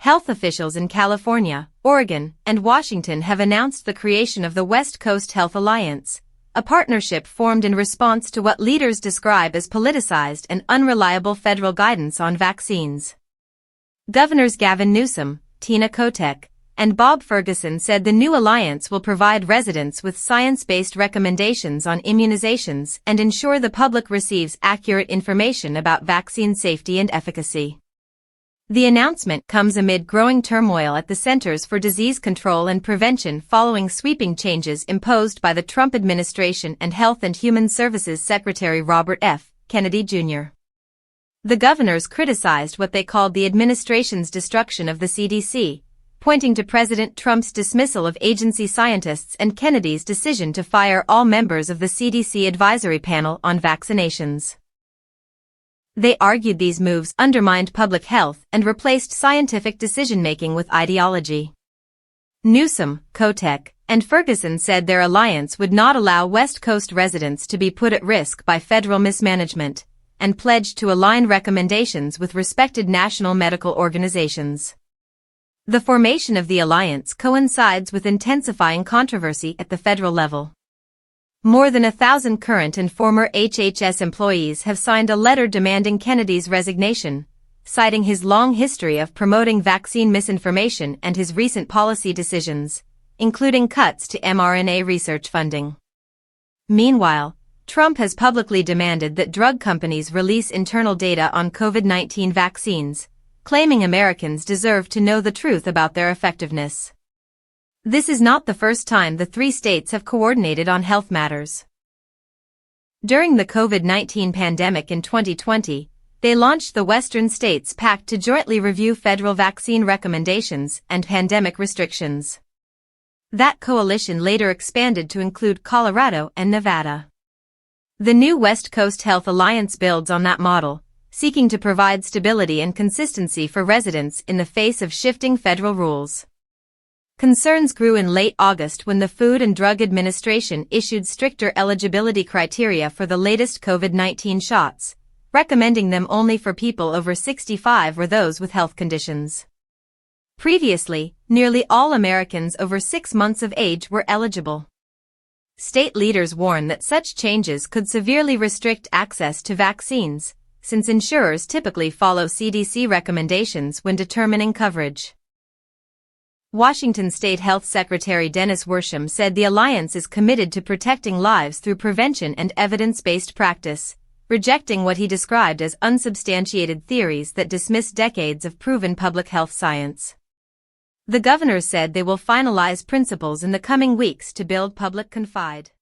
Health officials in California, Oregon, and Washington have announced the creation of the West Coast Health Alliance, a partnership formed in response to what leaders describe as politicized and unreliable federal guidance on vaccines. Governors Gavin Newsom, Kotek, and Bob Ferguson said the new alliance will provide residents with science-based recommendations on immunizations and ensure the public receives accurate information about vaccine safety and efficacy. The announcement comes amid growing turmoil at the Centers for Disease Control and Prevention following sweeping changes imposed by the Trump administration and Health and Human Services Secretary Robert F. Kennedy Jr. The governors criticized what they called the administration's destruction of the CDC, pointing to President Trump's dismissal of agency scientists and Kennedy's decision to fire all members of the CDC advisory panel on vaccinations. They argued these moves undermined public health and replaced scientific decision-making with ideology. Newsom, Kotek, and Ferguson said their alliance would not allow West Coast residents to be put at risk by federal mismanagement, and pledged to align recommendations with respected national medical organizations. The formation of the alliance coincides with intensifying controversy at the federal level. More than 1,000 current and former HHS employees have signed a letter demanding Kennedy's resignation, citing his long history of promoting vaccine misinformation and his recent policy decisions, including cuts to mRNA research funding. Meanwhile, Trump has publicly demanded that drug companies release internal data on COVID-19 vaccines, claiming Americans deserve to know the truth about their effectiveness. This is not the first time the three states have coordinated on health matters. During the COVID-19 pandemic in 2020, they launched the Western States Pact to jointly review federal vaccine recommendations and pandemic restrictions. That coalition later expanded to include Colorado and Nevada. The new West Coast Health Alliance builds on that model, seeking to provide stability and consistency for residents in the face of shifting federal rules. Concerns grew in late August when the Food and Drug Administration issued stricter eligibility criteria for the latest COVID-19 shots, recommending them only for people over 65 or those with health conditions. Previously, nearly all Americans over 6 months of age were eligible. State leaders warn that such changes could severely restrict access to vaccines, since insurers typically follow CDC recommendations when determining coverage. Washington State Health Secretary Dennis Worsham said the alliance is committed to protecting lives through prevention and evidence-based practice, rejecting what he described as unsubstantiated theories that dismiss decades of proven public health science. The governor said they will finalize principles in the coming weeks to build public confidence.